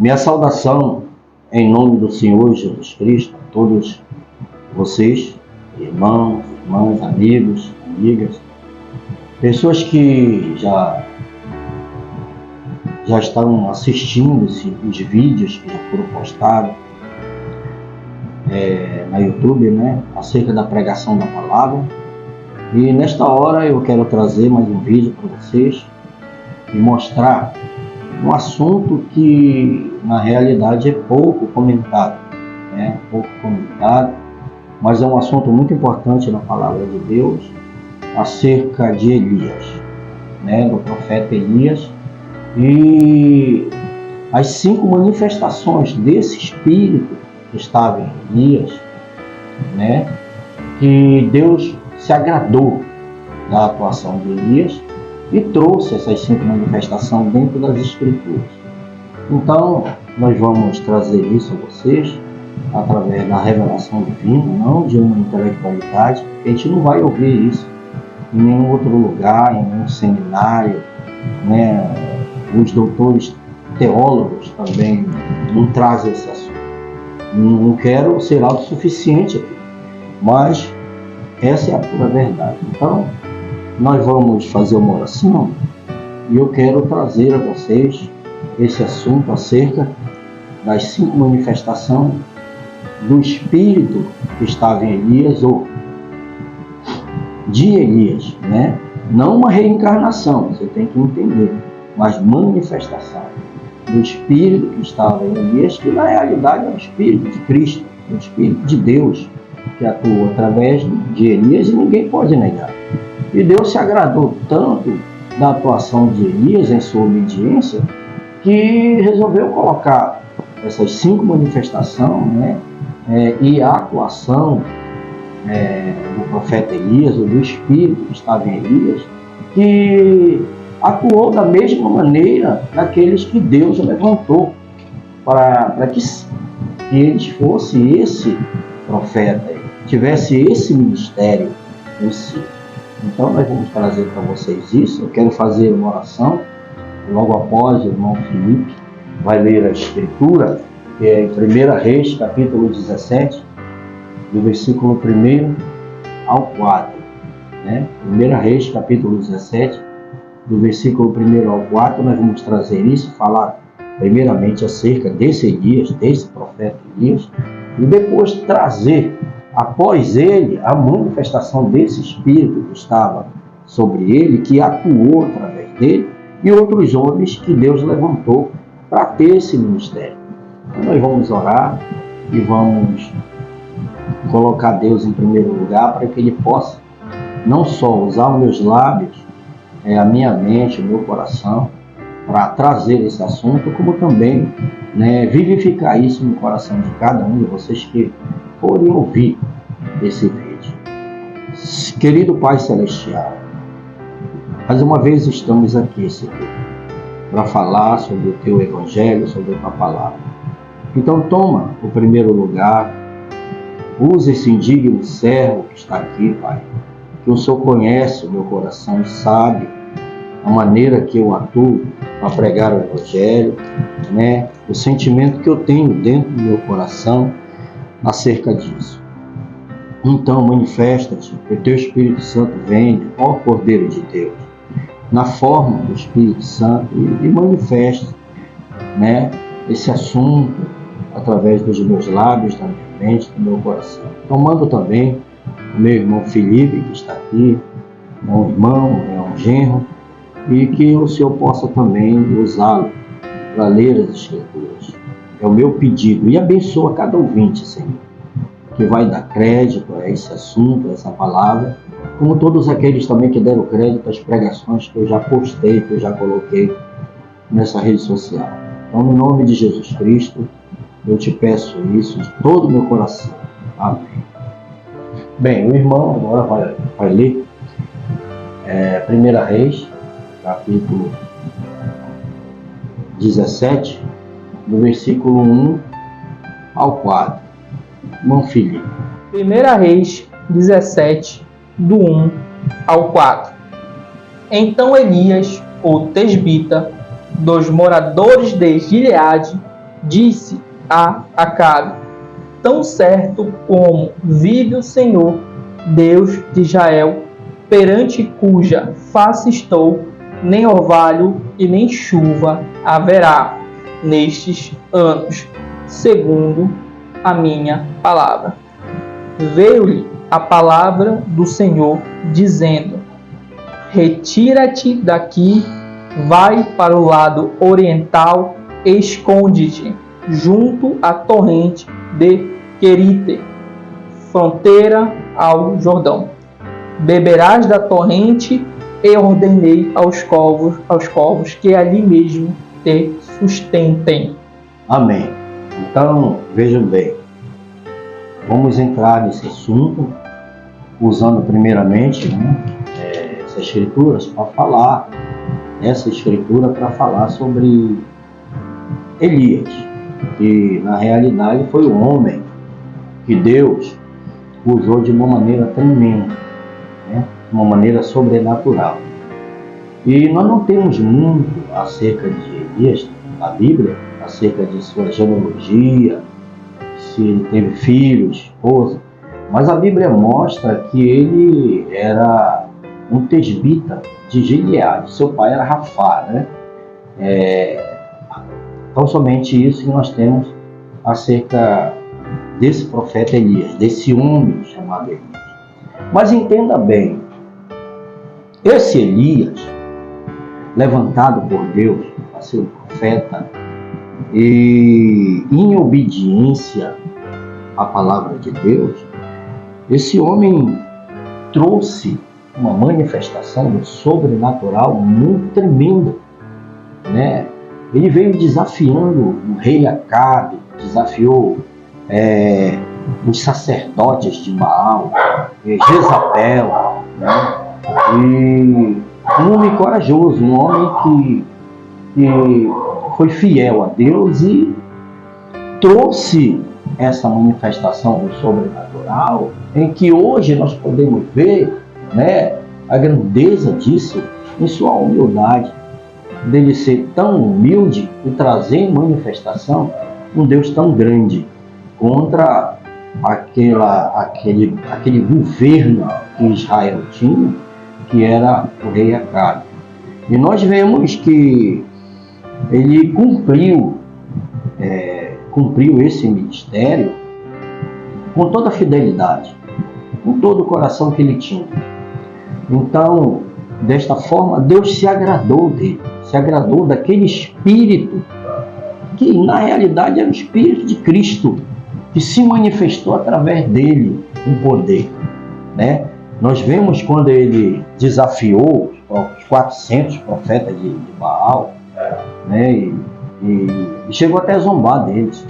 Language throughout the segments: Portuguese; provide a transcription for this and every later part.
Minha saudação em nome do Senhor Jesus Cristo a todos vocês, irmãos, irmãs, amigos, amigas, pessoas que já estão assistindo os vídeos que já foram postados na YouTube, acerca da pregação da palavra. E nesta hora eu quero trazer mais um vídeo para vocês e mostrar um assunto que na realidade é pouco comentado, mas é um assunto muito importante na palavra de Deus, acerca de Elias, do profeta Elias, e as 5 manifestações desse espírito que estava em Elias, que Deus se agradou da atuação de Elias e trouxe essas 5 manifestações dentro das Escrituras. Então, nós vamos trazer isso a vocês através da revelação divina, não de uma intelectualidade, porque a gente não vai ouvir isso em nenhum outro lugar, em nenhum seminário, Os doutores teólogos também não trazem esse assunto. Não quero ser autossuficiente aqui, mas essa é a pura verdade. Então, nós vamos fazer uma oração e eu quero trazer a vocês esse assunto acerca das 5 manifestações do Espírito que estava em Elias, ou de Elias, Não uma reencarnação, você tem que entender, mas manifestação do Espírito que estava em Elias, que na realidade é o Espírito de Cristo, o Espírito de Deus, que atuou através de Elias e ninguém pode negar. E Deus se agradou tanto da atuação de Elias em sua obediência, que resolveu colocar essas 5 manifestações, e a atuação do profeta Elias, ou do Espírito que estava em Elias, que atuou da mesma maneira daqueles que Deus levantou para que eles fossem esse profeta, tivesse esse ministério em si. Então nós vamos trazer para vocês isso. Eu quero fazer uma oração, logo após o irmão Felipe vai ler a Escritura, que é em 1 Reis, capítulo 17, do versículo 1 ao 4. 1 Reis, capítulo 17, do versículo 1 ao 4, nós vamos trazer isso, falar primeiramente acerca desse Elias, desse profeta Elias, e depois trazer, após ele, a manifestação desse Espírito que estava sobre ele, que atuou através dele, e outros homens que Deus levantou para ter esse ministério. Então nós vamos orar e vamos colocar Deus em primeiro lugar, para que Ele possa não só usar os meus lábios, a minha mente, o meu coração, para trazer esse assunto, como também vivificar isso no coração de cada um de vocês que forem ouvir esse vídeo. Querido Pai Celestial, mais uma vez estamos aqui, Senhor, para falar sobre o Teu Evangelho, sobre a Tua Palavra. Então toma o primeiro lugar, use esse indigno servo que está aqui, Pai, que o Senhor conhece o meu coração e sabe a maneira que eu atuo para pregar o Evangelho, o sentimento que eu tenho dentro do meu coração acerca disso. Então manifesta-te, que o Teu Espírito Santo venha, ó Cordeiro de Deus, na forma do Espírito Santo e manifeste esse assunto através dos meus lábios, da minha mente, do meu coração. Tomando também o meu irmão Felipe, que está aqui, um irmão, um genro, e que o Senhor possa também usá-lo para ler as Escrituras. É o meu pedido. E abençoa cada ouvinte, Senhor, que vai dar crédito a esse assunto, a essa palavra, como todos aqueles também que deram crédito às pregações que eu já postei, que eu já coloquei nessa rede social. Então, no nome de Jesus Cristo, eu te peço isso de todo o meu coração. Amém. Bem, o irmão agora vai ler 1 Reis, capítulo 17, do versículo 1 ao 4. Irmão Felipe. 1 Reis 17, do 1 ao 4. Então Elias, o tesbita, dos moradores de Gileade, disse a Acabe: tão certo como vive o Senhor, Deus de Israel, perante cuja face estou, nem orvalho e nem chuva haverá nestes anos, segundo a minha palavra. Veio-lhe a palavra do Senhor, dizendo: retira-te daqui, vai para o lado oriental, esconde-te junto à torrente de Querite, fronteira ao Jordão. Beberás da torrente, e ordenei aos corvos que ali mesmo te sustentem. Amém. Então, vejam bem, vamos entrar nesse assunto usando primeiramente essa escritura para falar sobre Elias, que na realidade foi um homem que Deus usou de uma maneira tremenda, uma maneira sobrenatural. E nós não temos muito acerca de Elias na Bíblia, acerca de sua genealogia, se ele teve filhos, esposa, mas a Bíblia mostra que ele era um tesbita de Gileade, seu pai era Rafá, Então somente isso que nós temos acerca desse profeta Elias, desse homem chamado Elias. Mas entenda bem, esse Elias, levantado por Deus para ser um profeta, e em obediência à palavra de Deus, esse homem trouxe uma manifestação do sobrenatural muito tremenda, Ele veio desafiando o rei Acabe, desafiou os sacerdotes de Baal, Jezabel, e um homem corajoso, um homem que foi fiel a Deus e trouxe essa manifestação do sobrenatural, em que hoje nós podemos ver a grandeza disso em sua humildade, dele ser tão humilde e trazer em manifestação um Deus tão grande contra aquele governo que Israel tinha, que era o rei Acabe. E nós vemos que ele cumpriu esse ministério com toda a fidelidade, com todo o coração que ele tinha. Então, desta forma, Deus se agradou dele, se agradou daquele espírito que na realidade era o Espírito de Cristo, que se manifestou através dele em poder. Nós vemos quando ele desafiou os 400 profetas de Baal, e chegou até a zombar deles,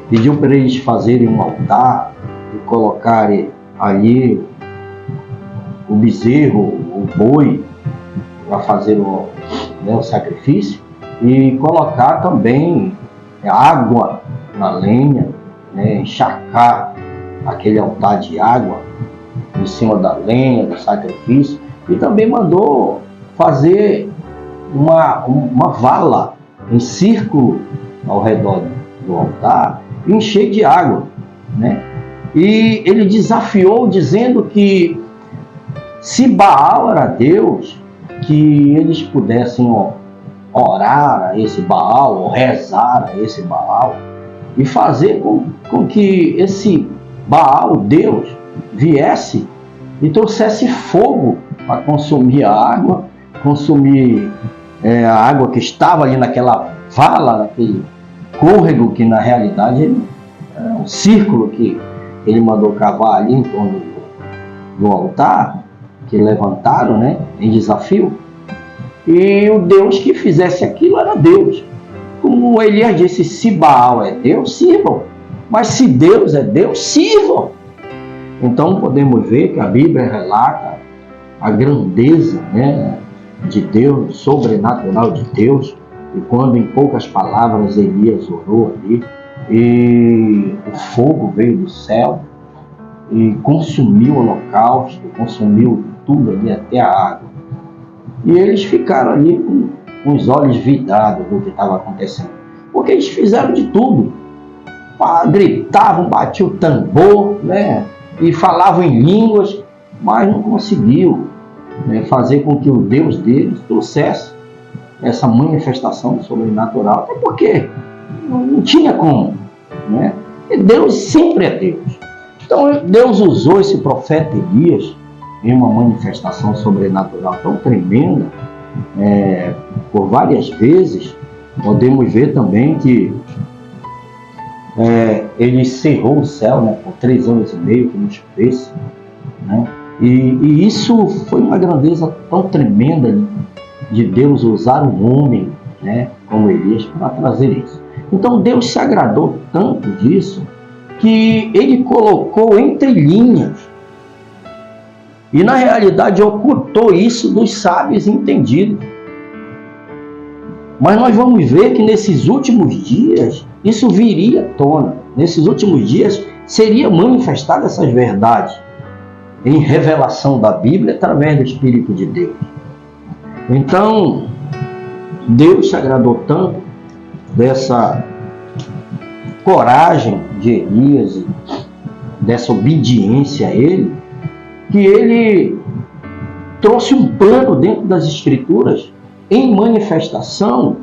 Pediu para eles fazerem um altar e colocarem ali o bezerro, o boi, para fazer o sacrifício, e colocar também água na lenha, encharcar aquele altar de água em cima da lenha, do sacrifício, e também mandou fazer uma vala em círculo ao redor do altar e encher de água, E ele desafiou dizendo que se Baal era Deus, que eles pudessem orar a esse Baal, ou rezar a esse Baal, e fazer com que esse Baal, Deus, viesse e trouxesse fogo para consumir a água, consumir a água que estava ali naquela vala, naquele córrego, que na realidade era um círculo que ele mandou cavar ali em torno do altar, que levantaram, em desafio. E o Deus que fizesse aquilo era Deus. Como Elias disse, se Baal é Deus, sirvam. Mas se Deus é Deus, sirvam. Então podemos ver que a Bíblia relata a grandeza de Deus, sobrenatural de Deus. E quando em poucas palavras Elias orou ali, e o fogo veio do céu e consumiu o holocausto, consumiu tudo ali, até a água. E eles ficaram ali com os olhos vidrados do que estava acontecendo. porque eles fizeram de tudo. Gritavam, batiam o tambor, né? E falavam em línguas, mas não conseguiu, né, fazer com que o Deus deles trouxesse essa manifestação sobrenatural, até porque não tinha como, né? E Deus sempre é Deus. Então Deus usou esse profeta Elias em uma manifestação sobrenatural tão tremenda, por várias vezes. Podemos ver também que ele cerrou o céu, né, por 3 anos e meio, que não chovesse, né? E isso foi uma grandeza tão tremenda de Deus usar um homem, né, como Elias para trazer isso. Então Deus se agradou tanto disso que ele colocou entre linhas e na realidade ocultou isso dos sábios entendidos. Mas nós vamos ver que nesses últimos dias isso viria à tona. Nesses últimos dias seria manifestada essas verdades em revelação da Bíblia através do Espírito de Deus. Então, Deus se agradou tanto dessa coragem de Elias e dessa obediência a ele, que ele trouxe um plano dentro das Escrituras em manifestação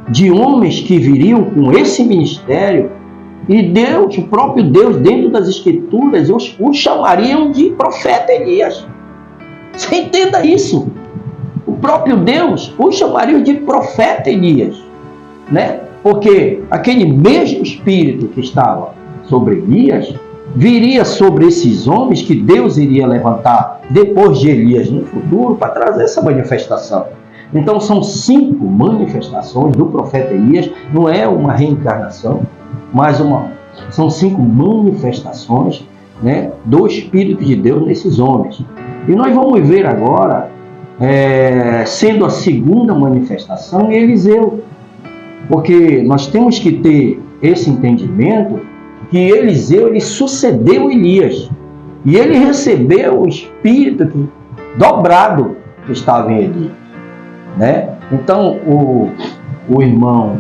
de homens que viriam com esse ministério, e Deus, o próprio Deus, dentro das Escrituras, os chamariam de profeta Elias. Você entenda isso. O próprio Deus os chamaria de profeta Elias, né? Porque aquele mesmo Espírito que estava sobre Elias viria sobre esses homens que Deus iria levantar depois de Elias no futuro para trazer essa manifestação. Então são 5 manifestações do profeta Elias, não é uma reencarnação, mas são 5 manifestações, né, do Espírito de Deus nesses homens. E nós vamos ver agora, sendo a segunda manifestação, Eliseu. Porque nós temos que ter esse entendimento que Eliseu, ele sucedeu Elias. E ele recebeu o Espírito dobrado que estava em Elias, né? Então, o irmão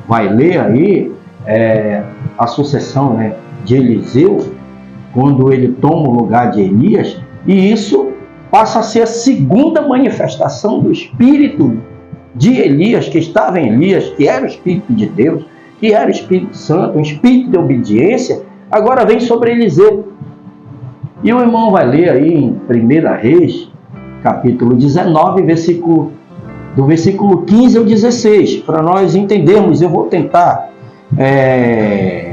vai ler aí a sucessão, né, de Eliseu, quando ele toma o lugar de Elias, e isso passa a ser a segunda manifestação do Espírito de Elias, que estava em Elias, que era o Espírito de Deus, que era o Espírito Santo, um Espírito de obediência, agora vem sobre Eliseu. E o irmão vai ler aí em 1 Reis, capítulo 19, do versículo 15 ao 16, para nós entendermos. Eu vou tentar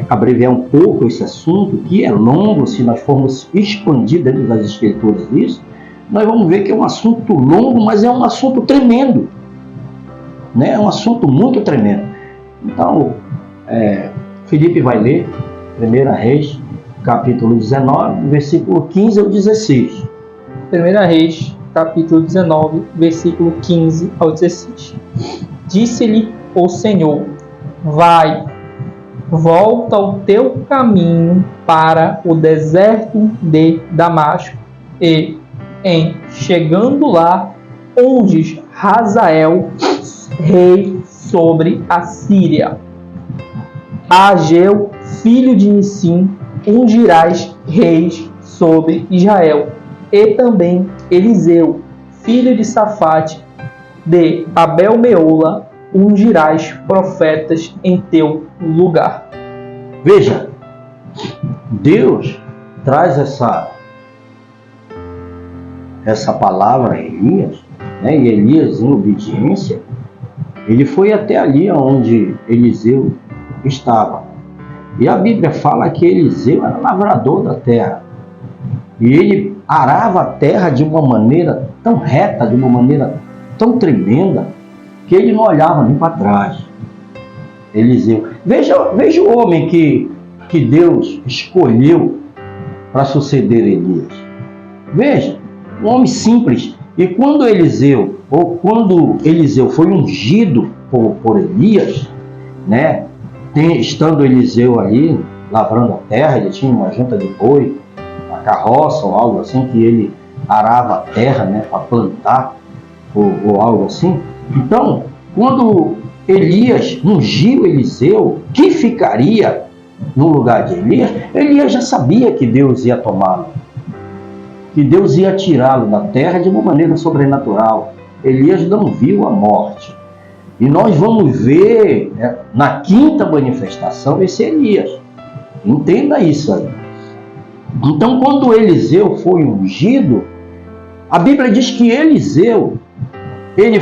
abreviar um pouco esse assunto, que é longo. Se nós formos expandir dentro das Escrituras isso, nós vamos ver que é um assunto longo, mas é um assunto tremendo, né? É um assunto muito tremendo. Então, Felipe vai ler 1 Reis, capítulo 19, versículo 15 ao 16. 1 Reis, capítulo 19, versículo 15 ao 16. Disse-lhe o Senhor: vai, volta ao teu caminho para o deserto de Damasco, e, chegando lá, unges Hazael rei sobre a Síria. A Ageu, filho de Nissim, ungirás reis sobre Israel. E também Eliseu, filho de Safate, de Abel-meola, ungirás profetas em teu lugar. Veja, Deus traz essa palavra a Elias, né? E Elias, em obediência, ele foi até ali onde Eliseu estava. E a Bíblia fala que Eliseu era lavrador da terra. E ele arava a terra de uma maneira tão reta, de uma maneira tão tremenda, que ele não olhava nem para trás. Eliseu. Veja o homem que Deus escolheu para suceder Elias. Veja, um homem simples. E quando Eliseu foi ungido por Elias, né, estando Eliseu ali lavrando a terra, ele tinha uma junta de boi, uma carroça ou algo assim, que ele arava a terra, né, para plantar ou algo assim. Então, quando Elias ungiu Eliseu, que ficaria no lugar de Elias, Elias já sabia que Deus ia tomá-lo, que Deus ia tirá-lo da terra de uma maneira sobrenatural. Elias não viu a morte. E nós vamos ver, na quinta manifestação, esse Elias. Entenda isso aí. Então, quando Eliseu foi ungido, a Bíblia diz que Eliseu, ele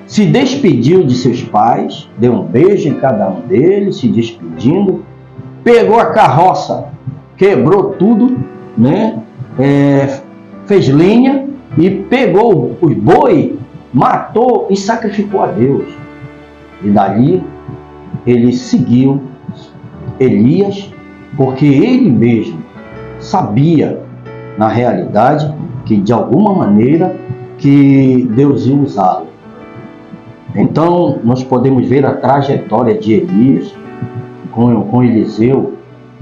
se despediu de seus pais, deu um beijo em cada um deles, se despedindo, pegou a carroça, quebrou tudo, né? Fez lenha e pegou os boi, matou e sacrificou a Deus. E dali ele seguiu Elias, porque ele mesmo sabia, na realidade, que de alguma maneira que Deus ia usá-lo. Então, nós podemos ver a trajetória de Elias com Eliseu,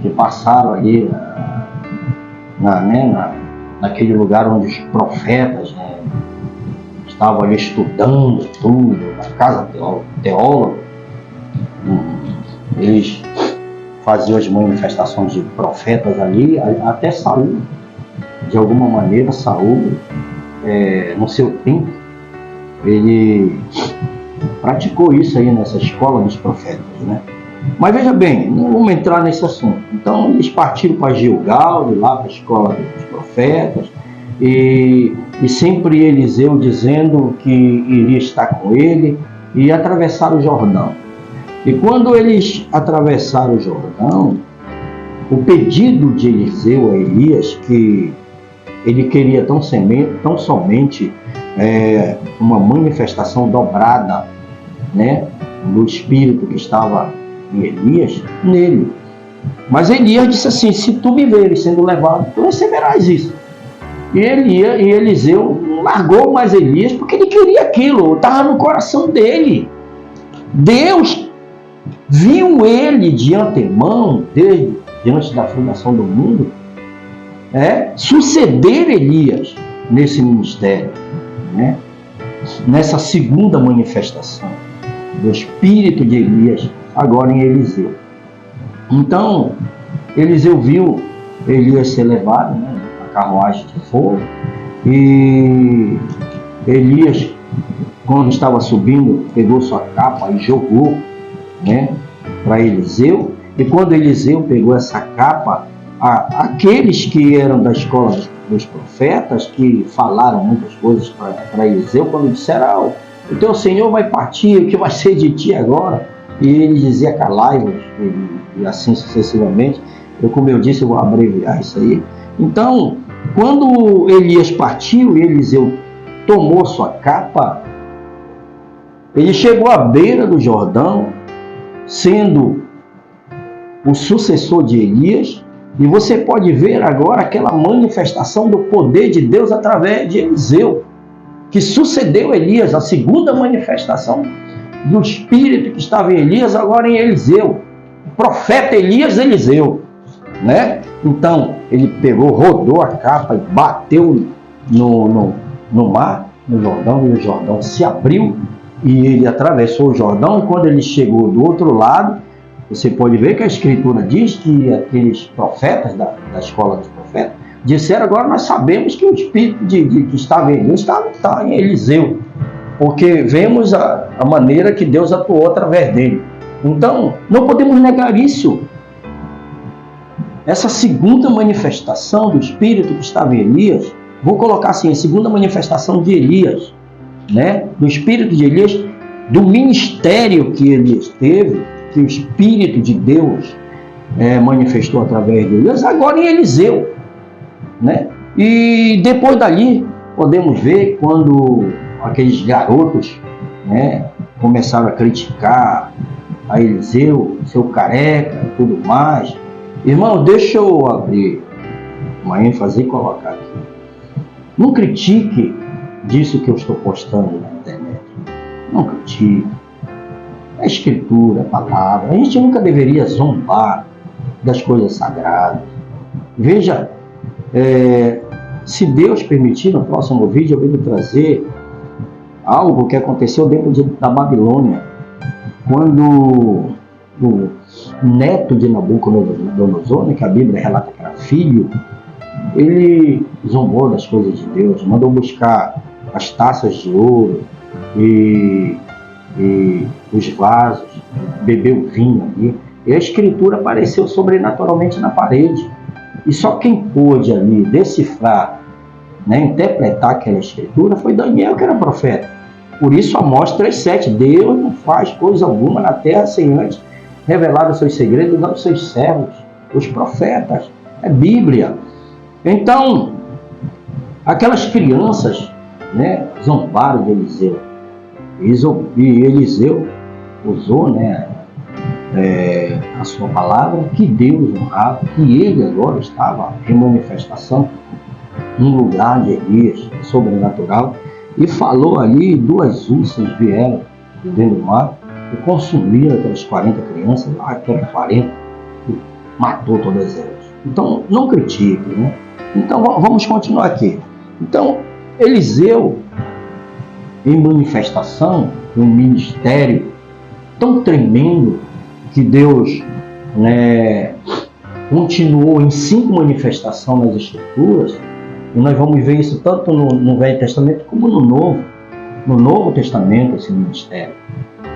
que passaram ali naquele lugar onde os profetas, né, estavam ali estudando tudo, na casa teóloga. Eles faziam as manifestações de profetas ali, até Saul. De alguma maneira, Saul, no seu tempo, ele praticou isso aí nessa escola dos profetas, né? Mas veja bem, não vamos entrar nesse assunto. Então eles partiram para Gilgal, de lá para a escola dos profetas, e sempre Eliseu dizendo que iria estar com ele, e atravessaram o Jordão. E quando eles atravessaram o Jordão, o pedido de Eliseu a Elias, que ele queria tão somente uma manifestação dobrada, né, do Espírito que estava em Elias, nele. Mas Elias disse assim: se tu me veres sendo levado, tu receberás isso. E Eliseu largou mais Elias, porque ele queria aquilo, estava no coração dele. Deus viu ele de antemão, diante da fundação do mundo, suceder Elias nesse ministério, né? Nessa segunda manifestação do Espírito de Elias, agora em Eliseu. Então, Eliseu viu Elias ser levado, né, na carruagem de fogo, e Elias, quando estava subindo, pegou sua capa e jogou, né, para Eliseu. E quando Eliseu pegou essa capa, aqueles que eram da escola dos profetas, que falaram muitas coisas para Eliseu, quando disseram: o teu Senhor vai partir, o que vai ser de ti agora? E ele dizia: calai-vos, e assim sucessivamente. Como eu disse, eu vou abreviar isso aí. Então, quando Elias partiu e Eliseu tomou sua capa, ele chegou à beira do Jordão, sendo o sucessor de Elias, e você pode ver agora aquela manifestação do poder de Deus através de Eliseu, que sucedeu Elias, a segunda manifestação do Espírito que estava em Elias, agora em Eliseu. O profeta Eliseu, né? Então, ele rodou a capa e bateu no mar, no Jordão, e o Jordão se abriu, e ele atravessou o Jordão, e quando ele chegou do outro lado, você pode ver que a Escritura diz que aqueles profetas da escola dos profetas disseram: agora nós sabemos que o Espírito que estava em Elias está em Eliseu, porque vemos a maneira que Deus atuou através dele. Então, não podemos negar isso. Essa segunda manifestação do Espírito que estava em Elias, vou colocar assim, a segunda manifestação de Elias, né? Do Espírito de Elias, do ministério que Elias teve, que o Espírito de Deus manifestou através de Elias, agora em Eliseu, né? E depois dali, podemos ver quando aqueles garotos, né, começaram a criticar a Eliseu, seu careca e tudo mais. Irmão, deixa eu abrir uma ênfase e colocar aqui. Não critique disso que eu estou postando na internet. Não critique. É Escritura, palavra. A gente nunca deveria zombar das coisas sagradas. Veja, se Deus permitir, no próximo vídeo eu venho trazer algo que aconteceu dentro da Babilônia, quando o neto de Nabucodonosor, que a Bíblia relata que era filho, ele zombou das coisas de Deus, mandou buscar as taças de ouro e os vasos, bebeu vinho ali, e a escritura apareceu sobrenaturalmente na parede. E só quem pôde ali decifrar, né, interpretar aquela escritura foi Daniel, que era profeta. Por isso Amós 3,7, Deus não faz coisa alguma na terra sem antes revelar os seus segredos aos seus servos, os profetas. É Bíblia. Então, aquelas crianças, né, zombaram de Eliseu. E Eliseu usou, né, a sua palavra, que Deus honrava, que ele agora estava em manifestação, um lugar de Elias sobrenatural, e falou ali, 2 ursas vieram dentro do mar e consumiram aquelas 40 crianças, aquelas 40, e matou todas elas. Então, não critique, né? Então, vamos continuar aqui. Então, Eliseu, em manifestação, um ministério tão tremendo, que Deus, né, continuou em 5 manifestações nas Escrituras, e nós vamos ver isso tanto no Velho Testamento como no Novo Testamento, esse ministério.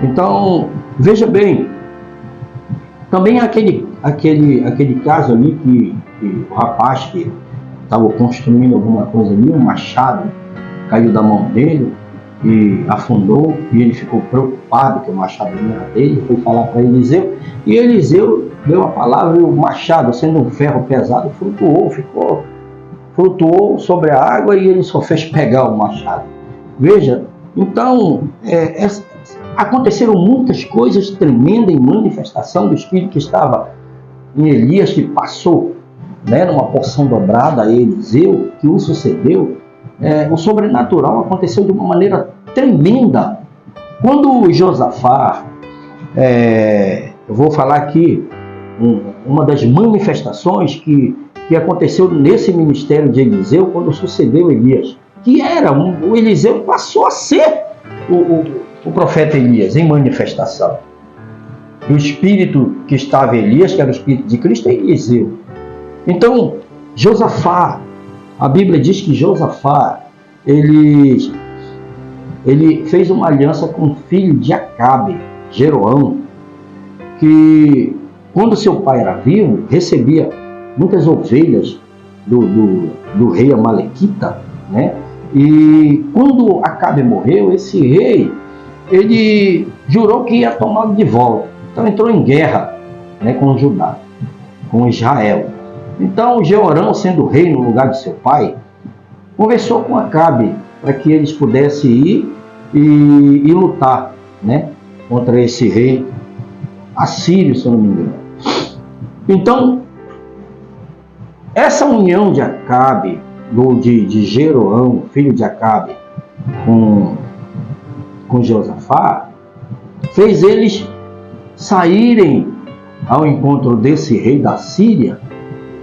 Então, veja bem, também aquele caso ali que o rapaz que estava construindo alguma coisa ali, um machado caiu da mão dele e afundou, e ele ficou preocupado que o machado não era dele, foi falar para Eliseu, e Eliseu deu a palavra, e o machado, sendo um ferro pesado, flutuou sobre a água, e ele só fez pegar o machado. Veja, então, aconteceram muitas coisas tremendas em manifestação do Espírito que estava em Elias, que passou, né, numa porção dobrada a Eliseu, que o sucedeu. O sobrenatural aconteceu de uma maneira tremenda. Quando Josafá, eu vou falar aqui, uma das manifestações que aconteceu nesse ministério de Eliseu, quando sucedeu Elias, que era, o Eliseu passou a ser o profeta Elias em manifestação. O espírito que estava em Elias, que era o espírito de Cristo, é Eliseu. Então, Josafá, a Bíblia diz que Josafá, ele fez uma aliança com o filho de Acabe, Jeroão, que quando seu pai era vivo, recebia muitas ovelhas do rei Amalequita, né? E quando Acabe morreu, esse rei, ele jurou que ia tomá-lo de volta. Então entrou em guerra, né, com Judá, com Israel. Então Jeorão, sendo rei no lugar de seu pai, conversou com Acabe para que eles pudessem ir e lutar, né, contra esse rei assírio, se eu não me engano. Então, essa união de Acabe, de Jeroão, filho de Acabe, com Josafá, fez eles saírem ao encontro desse rei da Síria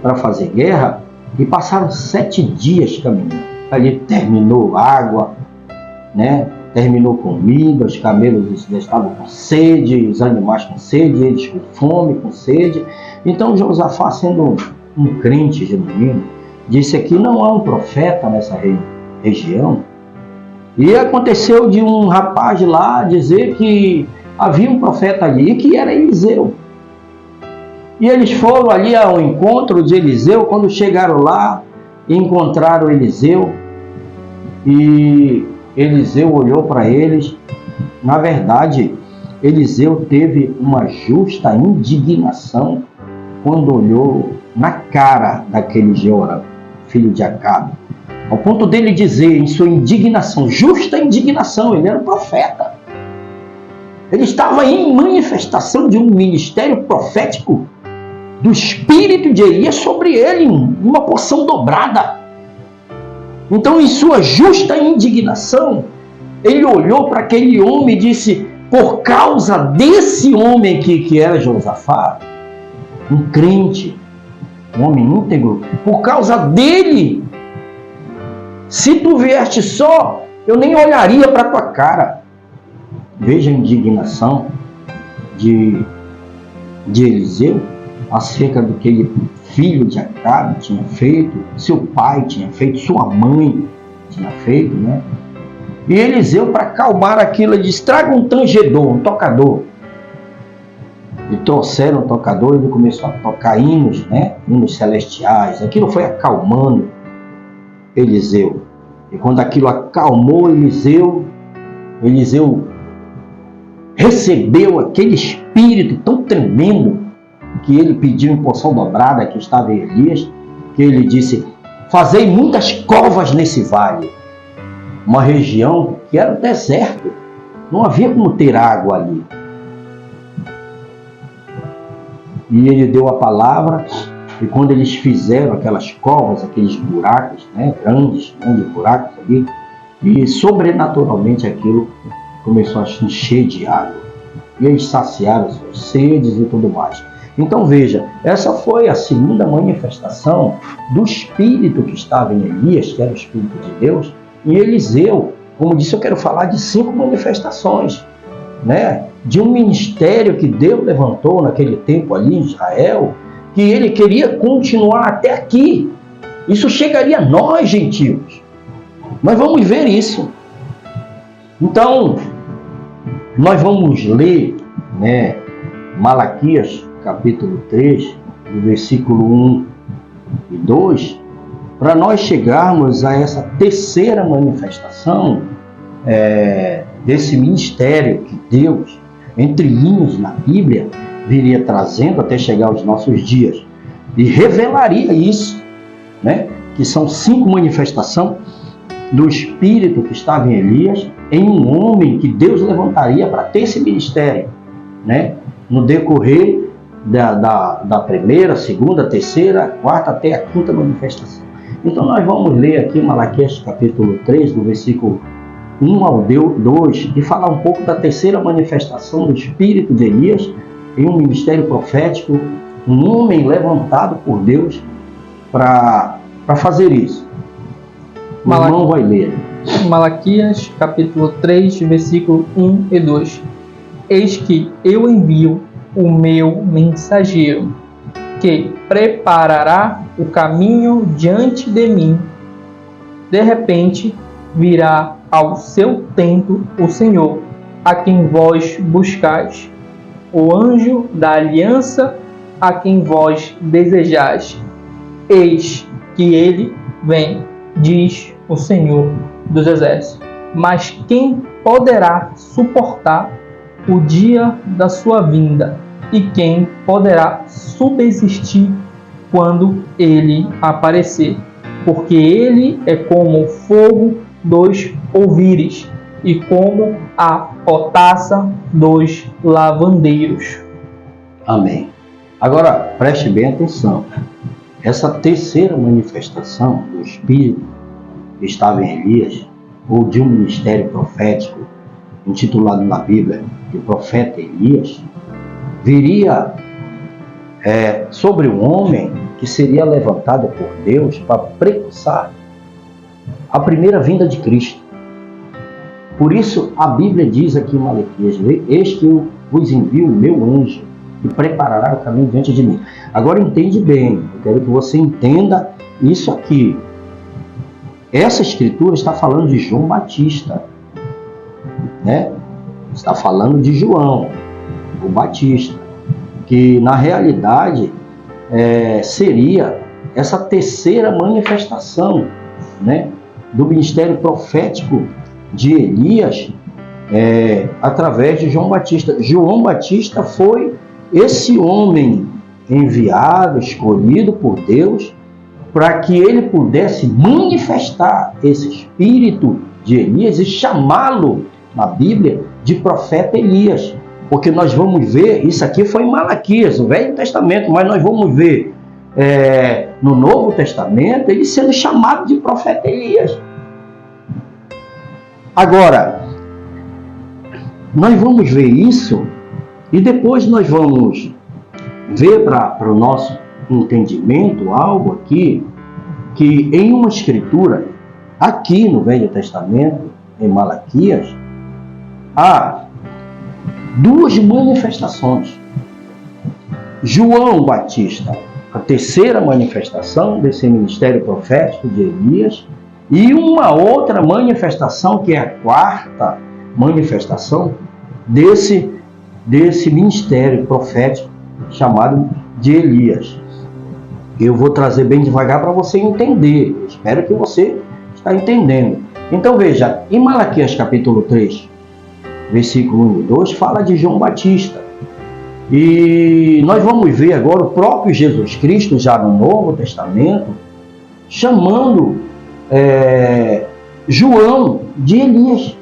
para fazer guerra, e passaram 7 dias caminhando. Ali terminou água, né? Terminou comida, os camelos estavam com sede, os animais com sede, eles com fome, com sede. Então Josafá, sendo um crente genuíno, disse aqui: não há um profeta nessa região. E aconteceu de um rapaz lá dizer que havia um profeta ali, que era Eliseu. E eles foram ali ao encontro de Eliseu. Quando chegaram lá, encontraram Eliseu, e Eliseu olhou para eles. Na verdade, Eliseu teve uma justa indignação quando olhou na cara daquele Jeorão, filho de Acabe, ao ponto dele dizer em sua indignação, justa indignação, ele era um profeta. Ele estava em manifestação de um ministério profético do espírito de Elias sobre ele, uma porção dobrada. Então, em sua justa indignação, ele olhou para aquele homem e disse: por causa desse homem que era Josafá, um crente, um homem íntegro, por causa dele, se tu vieste só eu nem olharia para a tua cara. Veja a indignação de Eliseu acerca do que ele, filho de Acabe, tinha feito, seu pai tinha feito, sua mãe tinha feito, né? E Eliseu, para acalmar aquilo, ele disse: traga um tangedor, um tocador. E trouxeram um tocador, ele começou a tocar hinos, né? Hinos celestiais. Aquilo foi acalmando Eliseu. E quando aquilo acalmou Eliseu recebeu aquele espírito tão tremendo que ele pediu em porção dobrada, que estava em Elias, que ele disse: fazei muitas covas nesse vale. Uma região que era um deserto, não havia como ter água ali. E ele deu a palavra, e quando eles fizeram aquelas covas, aqueles buracos, né, grandes buracos ali, e sobrenaturalmente aquilo começou a se encher de água. E eles saciaram suas sedes e tudo mais. Então veja, essa foi a segunda manifestação do Espírito que estava em Elias, que era o Espírito de Deus, e Eliseu. Como disse, eu quero falar de 5 manifestações, né? De um ministério que Deus levantou naquele tempo ali em Israel, que ele queria continuar até aqui. Isso chegaria a nós, gentios. Nós vamos ver isso. Então, nós vamos ler, né, Malaquias, capítulo 3, do versículo 1 e 2, para nós chegarmos a essa terceira manifestação desse ministério que Deus, entre linhas na Bíblia, viria trazendo até chegar aos nossos dias. E revelaria isso, né, que são 5 manifestações do Espírito que estava em Elias, em um homem que Deus levantaria para ter esse ministério, né, no decorrer da primeira, segunda, terceira, quarta até a 5ª manifestação. Então nós vamos ler aqui Malaquias capítulo 3, do versículo 1 ao 2, e falar um pouco da terceira manifestação do Espírito de Elias em um ministério profético, um homem levantado por Deus para fazer isso. O irmão vai ler. Malaquias capítulo 3, versículo 1 e 2. Eis que eu envio o meu mensageiro, que preparará o caminho diante de mim. De repente virá ao seu templo o Senhor, a quem vós buscais, o anjo da aliança, a quem vós desejais. Eis que ele vem, diz o Senhor dos Exércitos. Mas quem poderá suportar o dia da sua vinda? E quem poderá subsistir quando ele aparecer? Porque ele é como o fogo dos ouvires e como a potassa dos lavandeiros. Amém. Agora, preste bem atenção. Essa terceira manifestação do Espírito que estava em Elias, ou de um ministério profético, intitulado na Bíblia de profeta Elias, viria sobre um homem que seria levantado por Deus para precursar a primeira vinda de Cristo. Por isso a Bíblia diz aqui em Malaquias: eis que eu vos envio o meu anjo, que preparará o caminho diante de mim. Agora entende bem, eu quero que você entenda isso aqui. Essa escritura está falando de João Batista, né? Está falando de João, o Batista, que na realidade seria essa terceira manifestação, né, do ministério profético de Elias, através de João Batista. João Batista foi esse homem enviado, escolhido por Deus, para que ele pudesse manifestar esse espírito de Elias e chamá-lo na Bíblia de profeta Elias. Porque nós vamos ver, isso aqui foi em Malaquias, o Velho Testamento, mas nós vamos ver no Novo Testamento ele sendo chamado de profeta Elias. Agora, nós vamos ver isso e depois nós vamos ver para o nosso entendimento algo aqui, que em uma escritura, aqui no Velho Testamento, em Malaquias, há duas manifestações. João Batista, a terceira manifestação desse ministério profético de Elias, e uma outra manifestação, que é a quarta manifestação desse ministério profético chamado de Elias. Eu vou trazer bem devagar para você entender. Espero que você está entendendo. Então veja, em Malaquias capítulo 3, versículo 1 e 2, fala de João Batista. E nós vamos ver agora o próprio Jesus Cristo, já no Novo Testamento, chamando João de Elias.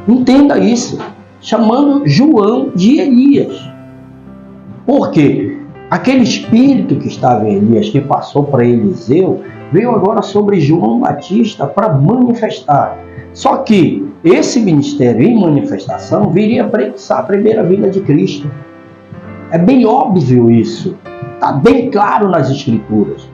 Entenda isso. Chamando João de Elias. Por quê? Aquele espírito que estava em Elias, que passou para Eliseu, veio agora sobre João Batista para manifestar. Só que esse ministério em manifestação viria a precursar a primeira vinda de Cristo. É bem óbvio isso. Está bem claro nas Escrituras.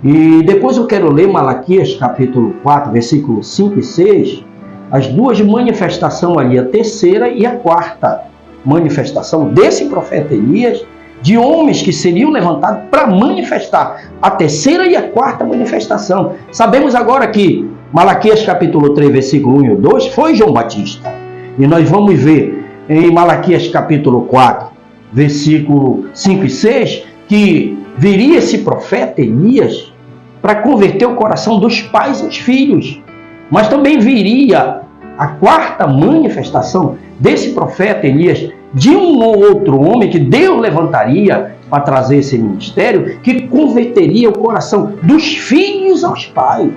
E depois eu quero ler Malaquias capítulo 4, versículos 5 e 6, as duas manifestações ali, a terceira e a quarta manifestação desse profeta Elias, de homens que seriam levantados para manifestar a terceira e a quarta manifestação. Sabemos agora que Malaquias capítulo 3, versículo 1 e 2 foi João Batista. E nós vamos ver em Malaquias capítulo 4, versículo 5 e 6, que viria esse profeta Elias para converter o coração dos pais aos filhos. Mas também viria a quarta manifestação desse profeta Elias, de um ou outro homem que Deus levantaria para trazer esse ministério, que converteria o coração dos filhos aos pais.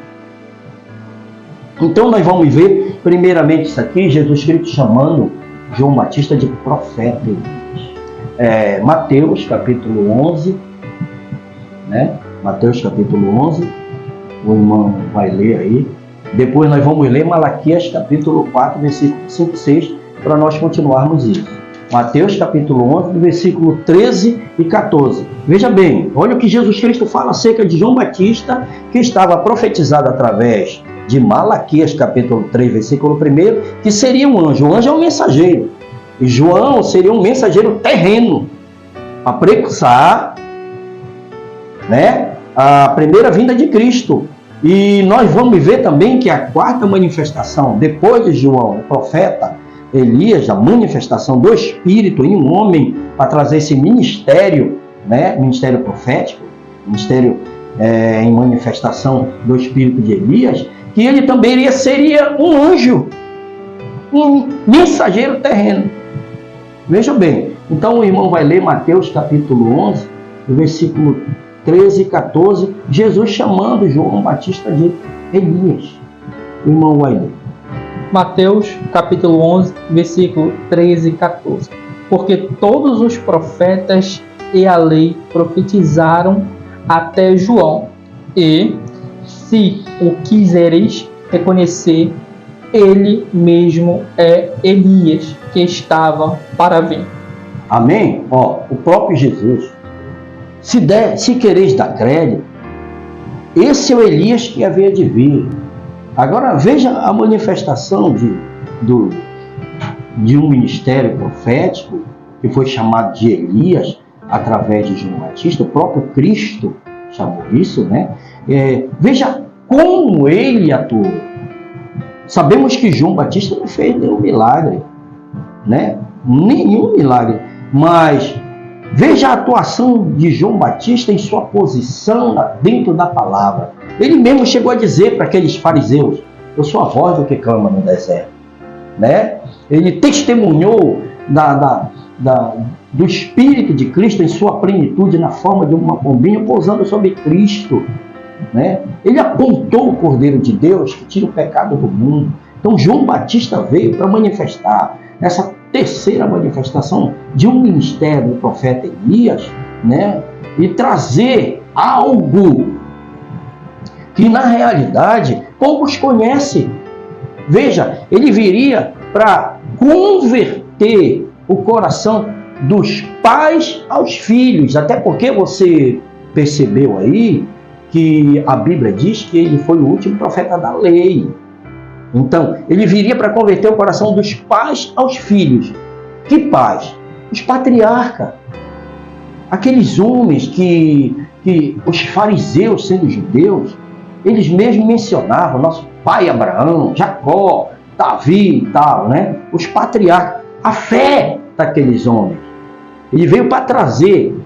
Então nós vamos ver, primeiramente isso aqui, Jesus Cristo chamando João Batista de profeta Elias. Mateus capítulo 11, né? Mateus capítulo 11, o irmão vai ler aí. Depois nós vamos ler Malaquias capítulo 4, versículo 5 e 6, para nós continuarmos isso. Mateus capítulo 11, versículo 13 e 14. Veja bem, olha o que Jesus Cristo fala acerca de João Batista, que estava profetizado através de Malaquias capítulo 3, versículo 1, que seria um anjo. O anjo é um mensageiro. E João seria um mensageiro terreno, para precursar, né, a primeira vinda de Cristo. E nós vamos ver também que a quarta manifestação, depois de João, o profeta Elias, a manifestação do Espírito em um homem para trazer esse ministério, né, ministério profético, ministério em manifestação do Espírito de Elias, que ele também seria um anjo, um mensageiro terreno. Veja bem, então o irmão vai ler Mateus capítulo 11, versículo 13 e 14, Jesus chamando João Batista de Elias. O irmão vai ler. Mateus capítulo 11, versículo 13 e 14. Porque todos os profetas e a lei profetizaram até João. E, se o quisereis reconhecer, ele mesmo é Elias, que estava para vir. Amém? O próprio Jesus. Se quereis dar crédito, esse é o Elias que havia de vir. Agora veja a manifestação de um ministério profético que foi chamado de Elias através de João Batista. O próprio Cristo chamou isso, né? Veja como ele atuou. Sabemos que João Batista não fez nenhum milagre, né? Nenhum milagre. Mas veja a atuação de João Batista em sua posição dentro da palavra. Ele mesmo chegou a dizer para aqueles fariseus: eu sou a voz do que clama no deserto, né? Ele testemunhou do Espírito de Cristo em sua plenitude, na forma de uma pombinha pousando sobre Cristo, né? Ele apontou o Cordeiro de Deus que tira o pecado do mundo. Então João Batista veio para manifestar essa terceira manifestação de um ministério do profeta Elias, né? E trazer algo que na realidade poucos conhecem. Veja, ele viria para converter o coração dos pais aos filhos, até porque você percebeu aí que a Bíblia diz que ele foi o último profeta da lei. Então, ele viria para converter o coração dos pais aos filhos. Que pais? Os patriarcas. Aqueles homens que os fariseus, sendo judeus, eles mesmos mencionavam, nosso pai Abraão, Jacó, Davi e tal, né? Os patriarcas. A fé daqueles homens. Ele veio para trazer,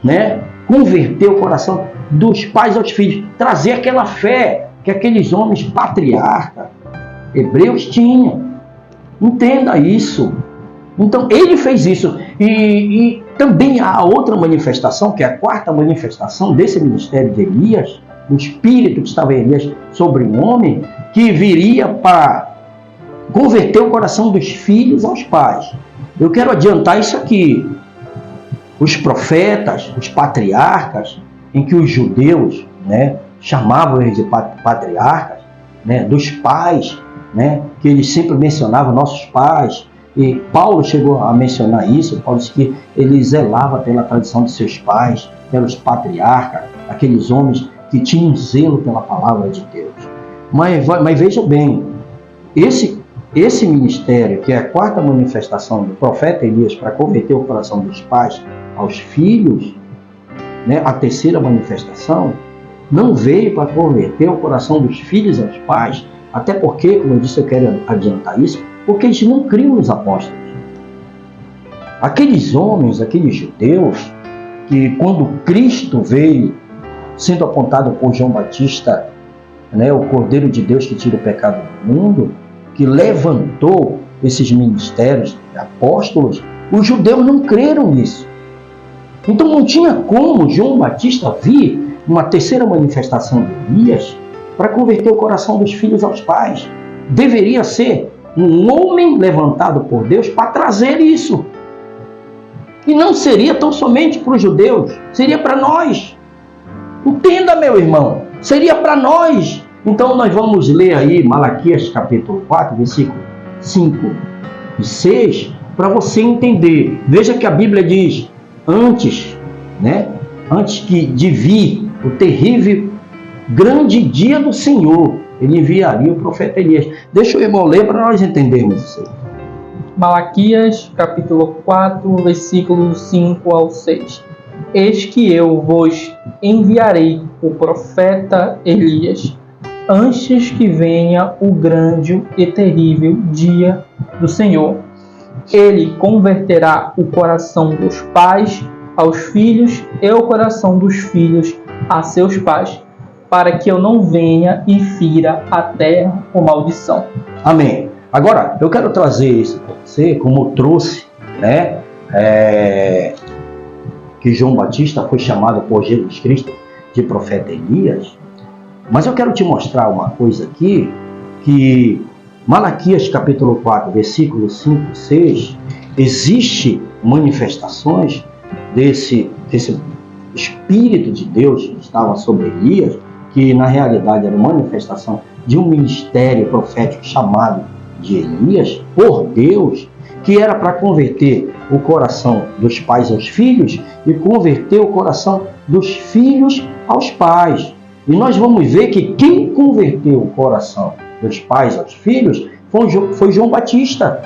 né? Converter o coração dos pais aos filhos. Trazer aquela fé que aqueles homens patriarcas, hebreus, tinham. Entenda isso. Então, ele fez isso. E também há outra manifestação, que é a quarta manifestação desse ministério de Elias, o espírito que estava em Elias sobre um homem, que viria para converter o coração dos filhos aos pais. Eu quero adiantar isso aqui. Os profetas, os patriarcas, em que os judeus, né, chamavam eles de patriarcas, né, dos pais, né, que eles sempre mencionavam nossos pais. E Paulo chegou a mencionar isso. Paulo disse que ele zelava pela tradição de seus pais, pelos patriarcas, aqueles homens que tinham zelo pela palavra de Deus. Mas veja bem, esse ministério, que é a quarta manifestação do profeta Elias para converter o coração dos pais aos filhos, né, a terceira manifestação, não veio para converter o coração dos filhos aos pais, até porque, como eu disse, eu quero adiantar isso, porque eles não criam nos apóstolos. Aqueles homens, aqueles judeus, que quando Cristo veio, sendo apontado por João Batista, né, o Cordeiro de Deus que tira o pecado do mundo, que levantou esses ministérios de apóstolos, os judeus não creram nisso. Então não tinha como João Batista vir uma terceira manifestação de Elias para converter o coração dos filhos aos pais. Deveria ser um homem levantado por Deus para trazer isso. E não seria tão somente para os judeus, seria para nós. Entenda, meu irmão, seria para nós. Então nós vamos ler aí Malaquias capítulo 4, versículo 5 e 6, para você entender. Veja que a Bíblia diz, antes de vir o terrível grande dia do Senhor, ele enviaria o profeta Elias. Deixa o irmão ler para nós entendermos isso. Malaquias capítulo 4, versículo 5 ao 6. Eis que eu vos enviarei o profeta Elias, antes que venha o grande e terrível dia do Senhor. Ele converterá o coração dos pais aos filhos e o coração dos filhos a seus pais, para que eu não venha e fira a terra com maldição. Amém. Agora, eu quero trazer isso para você, como eu trouxe, né? Que João Batista foi chamado por Jesus Cristo de profeta Elias. Mas eu quero te mostrar uma coisa aqui, que Malaquias capítulo 4, versículo 5 e 6, existe manifestações desse Espírito de Deus que estava sobre Elias, que na realidade era manifestação de um ministério profético chamado de Elias, por Deus, que era para converter o coração dos pais aos filhos e converter o coração dos filhos aos pais. E nós vamos ver que quem converteu o coração dos pais aos filhos foi João Batista.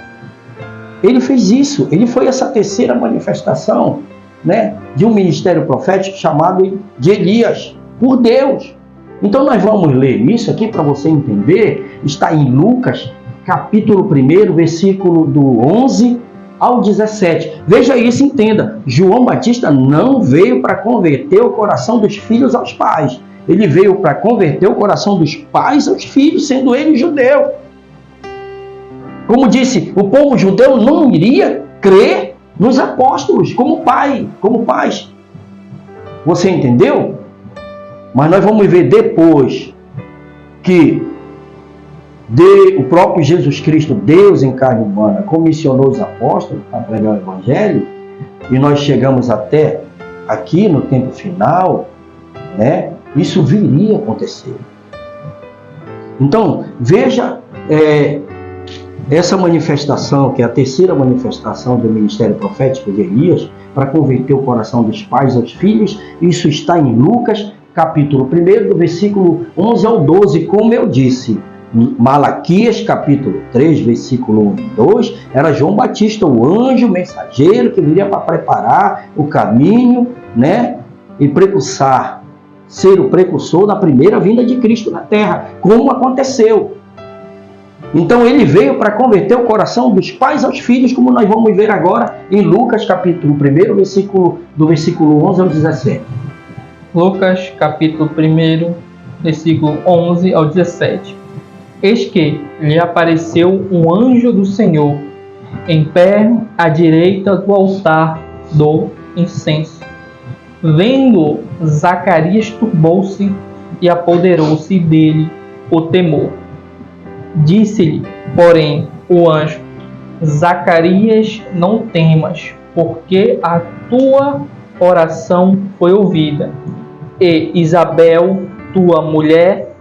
Ele fez isso, ele foi essa terceira manifestação, né, de um ministério profético chamado de Elias, por Deus. Então nós vamos ler isso aqui para você entender. Está em Lucas, capítulo 1, versículo do 11 ao 17. Veja isso e entenda. João Batista não veio para converter o coração dos filhos aos pais. Ele veio para converter o coração dos pais aos filhos, sendo ele judeu. Como disse, o povo judeu não iria crer nos apóstolos como pais. Você entendeu? Mas nós vamos ver depois que o próprio Jesus Cristo, Deus em carne humana, comissionou os apóstolos para pregar o Evangelho, e nós chegamos até aqui no tempo final, né? Isso viria a acontecer. Então, veja essa manifestação, que é a terceira manifestação do ministério profético de Elias, para converter o coração dos pais aos filhos. Isso está em Lucas, capítulo 1, do versículo 11 ao 12, como eu disse. Malaquias, capítulo 3, versículo 1 e 2, era João Batista, o anjo mensageiro que viria para preparar o caminho, né? E precursar, ser o precursor da primeira vinda de Cristo na terra, como aconteceu. Então ele veio para converter o coração dos pais aos filhos, como nós vamos ver agora em Lucas, capítulo 1, do versículo 11 ao 17. Lucas, capítulo 1, versículo 11 ao 17. Eis que lhe apareceu um anjo do Senhor, em pé à direita do altar do incenso. Vendo, Zacarias turbou-se e apoderou-se dele o temor. Disse-lhe, porém, o anjo: Zacarias, não temas, porque a tua oração foi ouvida, e Isabel, tua mulher,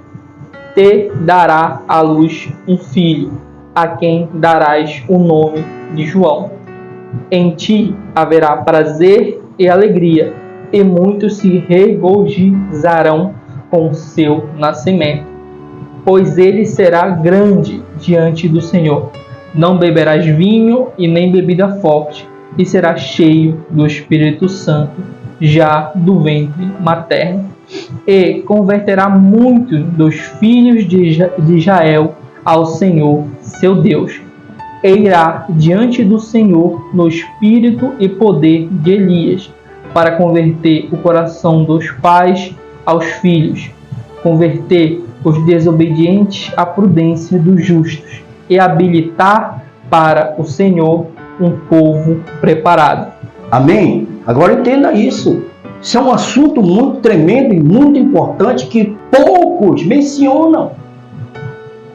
te dará à luz um filho, a quem darás o nome de João. Em ti haverá prazer e alegria, e muitos se regozijarão com seu nascimento, pois ele será grande diante do Senhor. Não beberás vinho e nem bebida forte, e será cheio do Espírito Santo, já do ventre materno. E converterá muitos dos filhos de Israel ao Senhor, seu Deus. E irá diante do Senhor no espírito e poder de Elias, para converter o coração dos pais aos filhos, converter os desobedientes à prudência dos justos, e habilitar para o Senhor um povo preparado. Amém? Agora entenda isso. Isso é um assunto muito tremendo e muito importante que poucos mencionam.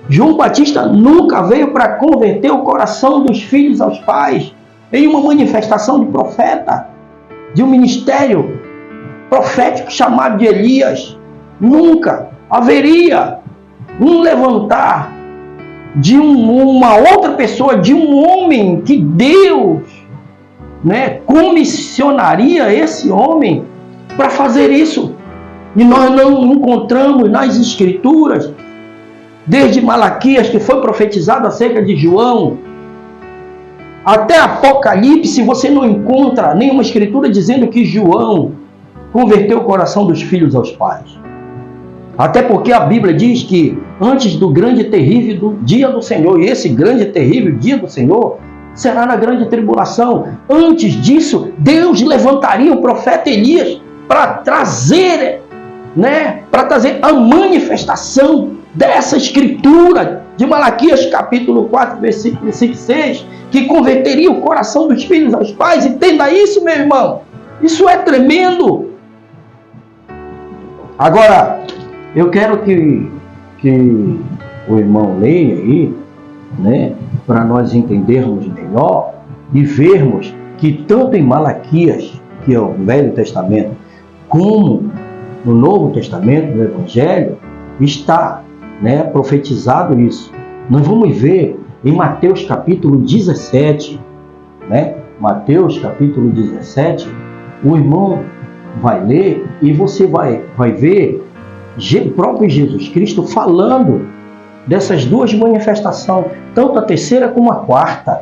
João Batista nunca veio para converter o coração dos filhos aos pais em uma manifestação de profeta, de um ministério profético chamado de Elias. Nunca haveria um levantar de uma outra pessoa, de um homem que Deus, comissionaria esse homem para fazer isso. E nós não encontramos nas Escrituras, desde Malaquias, que foi profetizado acerca de João, até Apocalipse, você não encontra nenhuma Escritura dizendo que João converteu o coração dos filhos aos pais. Até porque a Bíblia diz que antes do grande e terrível dia do Senhor, e esse grande e terrível dia do Senhor será na grande tribulação. Antes disso, Deus levantaria o profeta Elias para trazer, a manifestação dessa escritura de Malaquias capítulo 4, versículo 5 e 6, que converteria o coração dos filhos aos pais. Entenda isso, meu irmão. Isso é tremendo. Agora, eu quero que o irmão leia aí, para nós entendermos melhor e vermos que tanto em Malaquias, que é o Velho Testamento, como no Novo Testamento, no Evangelho, está profetizado isso. Nós vamos ver em Mateus capítulo 17, Mateus capítulo 17, o irmão vai ler e você vai ver o próprio Jesus Cristo falando dessas duas manifestações, tanto a terceira como a quarta,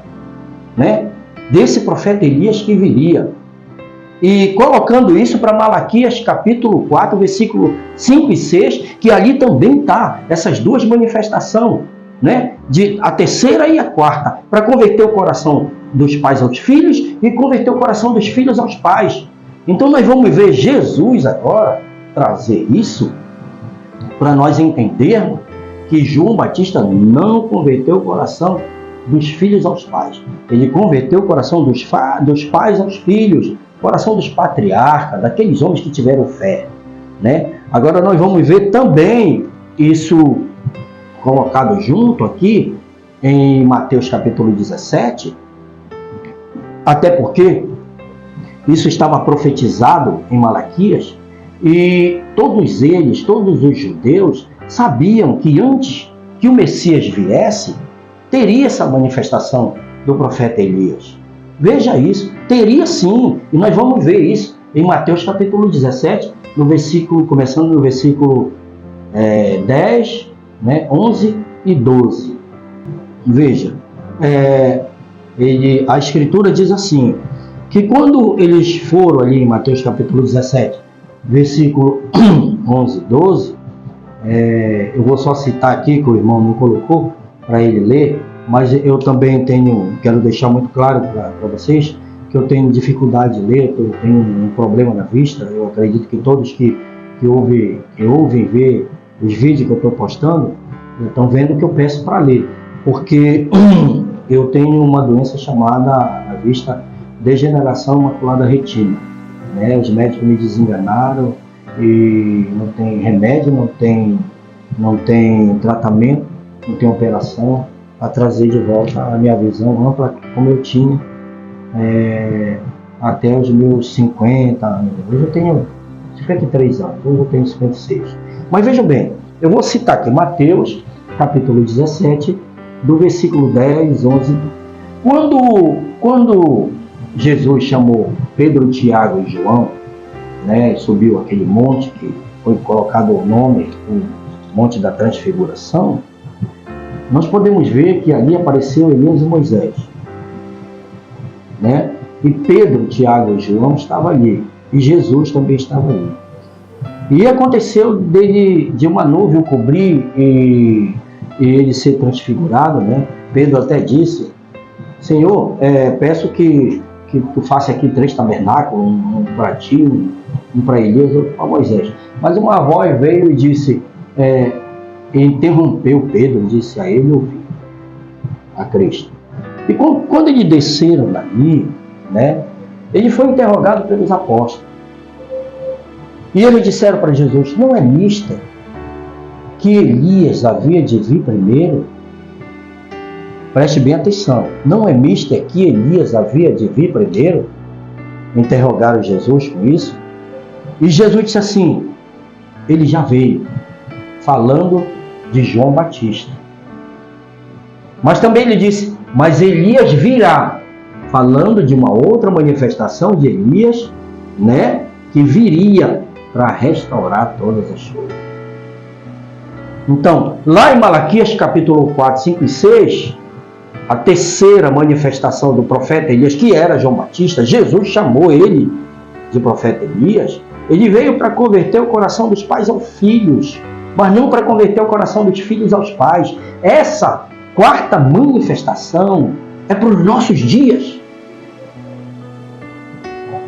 desse profeta Elias que viria. E colocando isso para Malaquias capítulo 4, versículo 5 e 6, que ali também está essas duas manifestações, de a terceira e a quarta, para converter o coração dos pais aos filhos e converter o coração dos filhos aos pais. Então nós vamos ver Jesus agora trazer isso para nós entendermos que João Batista não converteu o coração dos filhos aos pais. Ele converteu o coração dos pais aos filhos, o coração dos patriarcas, daqueles homens que tiveram fé. Agora nós vamos ver também isso colocado junto aqui em Mateus capítulo 17, até porque isso estava profetizado em Malaquias, e todos eles, todos os judeus, sabiam que antes que o Messias viesse, teria essa manifestação do profeta Elias. Veja isso, teria sim, e nós vamos ver isso em Mateus capítulo 17, começando no versículo 10, né, 11 e 12. Veja, a Escritura diz assim, que quando eles foram ali em Mateus capítulo 17, versículo 11 e 12, eu vou só citar aqui, que o irmão não colocou, para ele ler, mas eu também quero deixar muito claro para vocês, que eu tenho dificuldade de ler, eu tenho um problema na vista. Eu acredito que todos que ouvem ver os vídeos que eu estou postando, estão vendo que eu peço para ler, porque eu tenho uma doença chamada, à vista, degeneração macular da retina. Né? Os médicos me desenganaram e não tem remédio, não tem tratamento, não tem operação para trazer de volta a minha visão ampla como eu tinha até os meus 50 anos. Hoje eu tenho 53 anos, hoje eu tenho 56. Mas vejam bem, eu vou citar aqui Mateus, capítulo 17, do versículo 10, 11. Quando Jesus chamou Pedro, Tiago e João, né, subiu aquele monte que foi colocado o nome, o Monte da Transfiguração, nós podemos ver que ali apareceu Elias e Moisés. Né? E Pedro, Tiago e João estavam ali. E Jesus também estava ali. E aconteceu de uma nuvem o cobrir e ele ser transfigurado. Né? Pedro até disse, Senhor, peço que tu faça aqui 3 tabernáculos, um para ti, um para Elias, outro para Moisés. Mas uma voz veio e disse, interrompeu Pedro, disse a ele ouvir a Cristo. E quando eles desceram dali, né, ele foi interrogado pelos apóstolos. E eles disseram para Jesus, não é mister que Elias havia de vir primeiro? Preste bem atenção, não é mister que Elias havia de vir primeiro? Interrogaram Jesus com isso. E Jesus disse assim, ele já veio, falando de João Batista. Mas também ele disse, mas Elias virá, falando de uma outra manifestação de Elias, né, que viria para restaurar todas as coisas. Então, lá em Malaquias capítulo 4, 5 e 6, a terceira manifestação do profeta Elias, que era João Batista, Jesus chamou ele de profeta Elias. Ele veio para converter o coração dos pais aos filhos, mas não para converter o coração dos filhos aos pais. Essa quarta manifestação é para os nossos dias.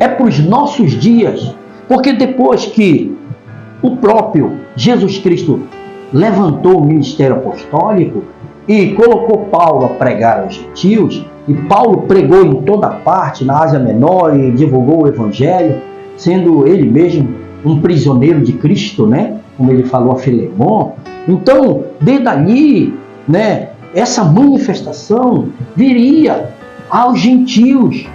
É para os nossos dias. Porque depois que o próprio Jesus Cristo levantou o ministério apostólico e colocou Paulo a pregar aos gentios, e Paulo pregou em toda parte, na Ásia Menor, e divulgou o Evangelho, sendo ele mesmo um prisioneiro de Cristo, né? Como ele falou a Filemon. Então, desde ali, né, essa manifestação viria aos gentios,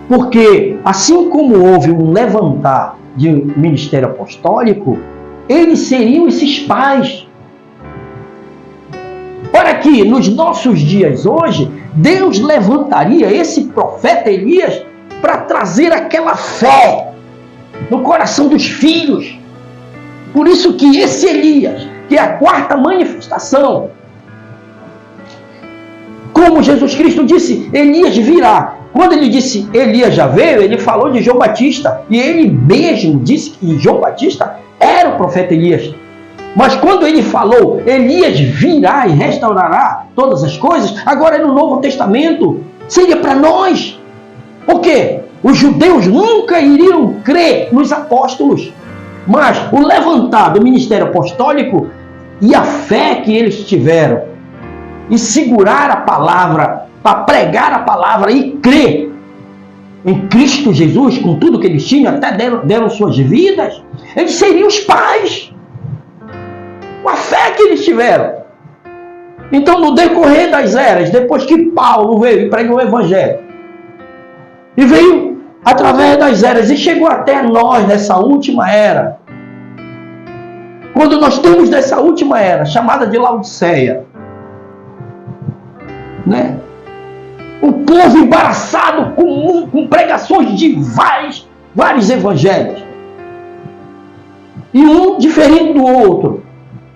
porque assim como houve um levantar de ministério apostólico, eles seriam esses pais. Para que nos nossos dias hoje, Deus levantaria esse profeta Elias para trazer aquela fé no coração dos filhos. Por isso que esse Elias, que é a quarta manifestação, como Jesus Cristo disse, Elias virá. Quando ele disse Elias já veio, ele falou de João Batista. E ele mesmo disse que João Batista era o profeta Elias. Mas quando ele falou Elias virá e restaurará todas as coisas, agora no Novo Testamento, seria para nós. Por quê? Os judeus nunca iriam crer nos apóstolos. Mas o levantar do ministério apostólico e a fé que eles tiveram e segurar a palavra, para pregar a palavra e crer em Cristo Jesus, com tudo que eles tinham, até deram suas vidas, eles seriam os pais. Com a fé que eles tiveram. Então, no decorrer das eras, depois que Paulo veio e pregou o Evangelho, e veio através das eras, e chegou até nós nessa última era, quando nós temos dessa última era, chamada de Laodiceia, né? O povo embaraçado com pregações de várias vários evangelhos. E um diferente do outro.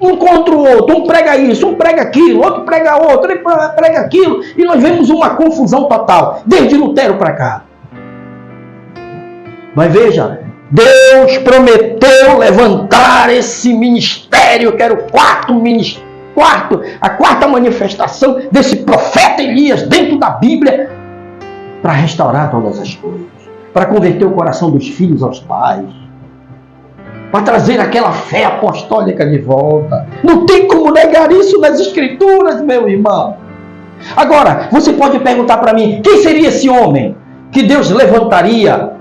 Um contra o outro, um prega isso, um prega aquilo, outro prega outro, ele prega aquilo. E nós vemos uma confusão total, desde Lutero para cá. Mas veja, Deus prometeu levantar esse ministério, que era a quarta manifestação desse profeta Elias dentro da Bíblia, para restaurar todas as coisas, para converter o coração dos filhos aos pais, para trazer aquela fé apostólica de volta. Não tem como negar isso nas Escrituras, meu irmão. Agora, você pode perguntar para mim, quem seria esse homem que Deus levantaria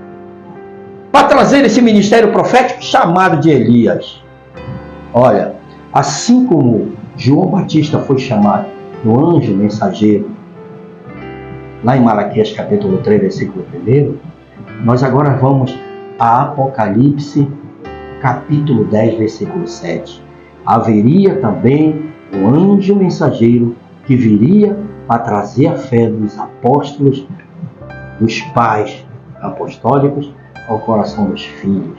para trazer esse ministério profético chamado de Elias? Olha, assim como João Batista foi chamado do anjo mensageiro, lá em Malaquias capítulo 3, versículo 1, nós agora vamos a Apocalipse capítulo 10, versículo 7. Haveria também um anjo mensageiro que viria para trazer a fé dos apóstolos, dos pais apostólicos, ao coração dos filhos,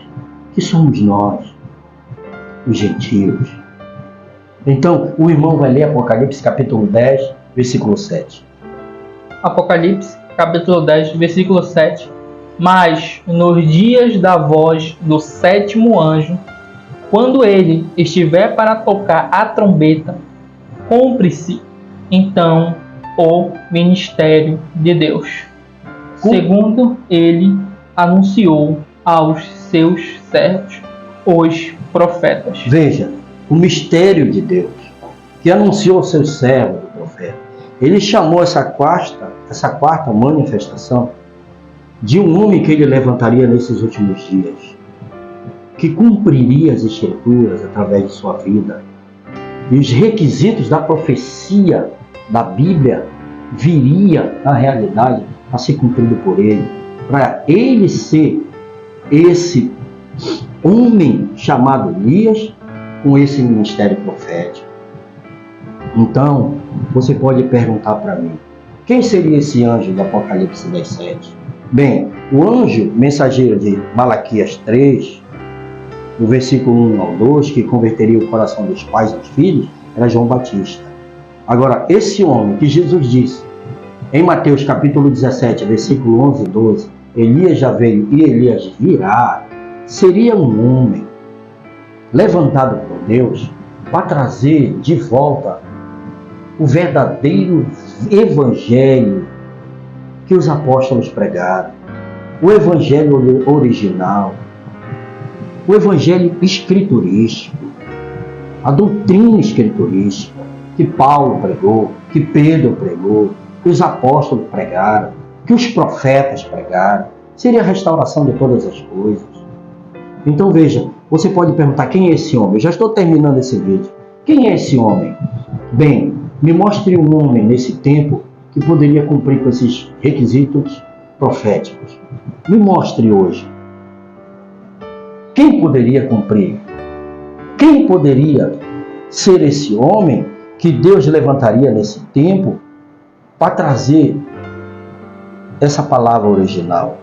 que somos nós, os gentios. Então, o irmão vai ler Apocalipse capítulo 10, versículo 7. Apocalipse capítulo 10, versículo 7. Mas nos dias da voz do sétimo anjo, quando ele estiver para tocar a trombeta, cumpre-se então o ministério de Deus, segundo ele anunciou aos seus servos, os profetas. Veja, o mistério de Deus, que anunciou aos seus servos, o profeta. Ele chamou essa quarta manifestação de um homem que ele levantaria nesses últimos dias, que cumpriria as Escrituras através de sua vida. E os requisitos da profecia da Bíblia viria, na realidade, a ser cumprido por ele, para ele ser esse homem chamado Elias com esse ministério profético. Então, você pode perguntar para mim, quem seria esse anjo do Apocalipse 10:7? Bem, o anjo mensageiro de Malaquias 3, do versículo 1 ao 2, que converteria o coração dos pais aos filhos, era João Batista. Agora, esse homem que Jesus disse, em Mateus capítulo 17, versículo 11 e 12, Elias já veio e Elias virá, seria um homem levantado por Deus para trazer de volta o verdadeiro evangelho que os apóstolos pregaram, o evangelho original, o evangelho escriturístico, a doutrina escriturística que Paulo pregou, que Pedro pregou, que os apóstolos pregaram, que os profetas pregaram. Seria a restauração de todas as coisas. Então veja, você pode perguntar, quem é esse homem? Eu já estou terminando esse vídeo. Quem é esse homem? Bem, me mostre um homem nesse tempo que poderia cumprir com esses requisitos proféticos. Me mostre hoje. Quem poderia cumprir? Quem poderia ser esse homem que Deus levantaria nesse tempo para trazer essa palavra original?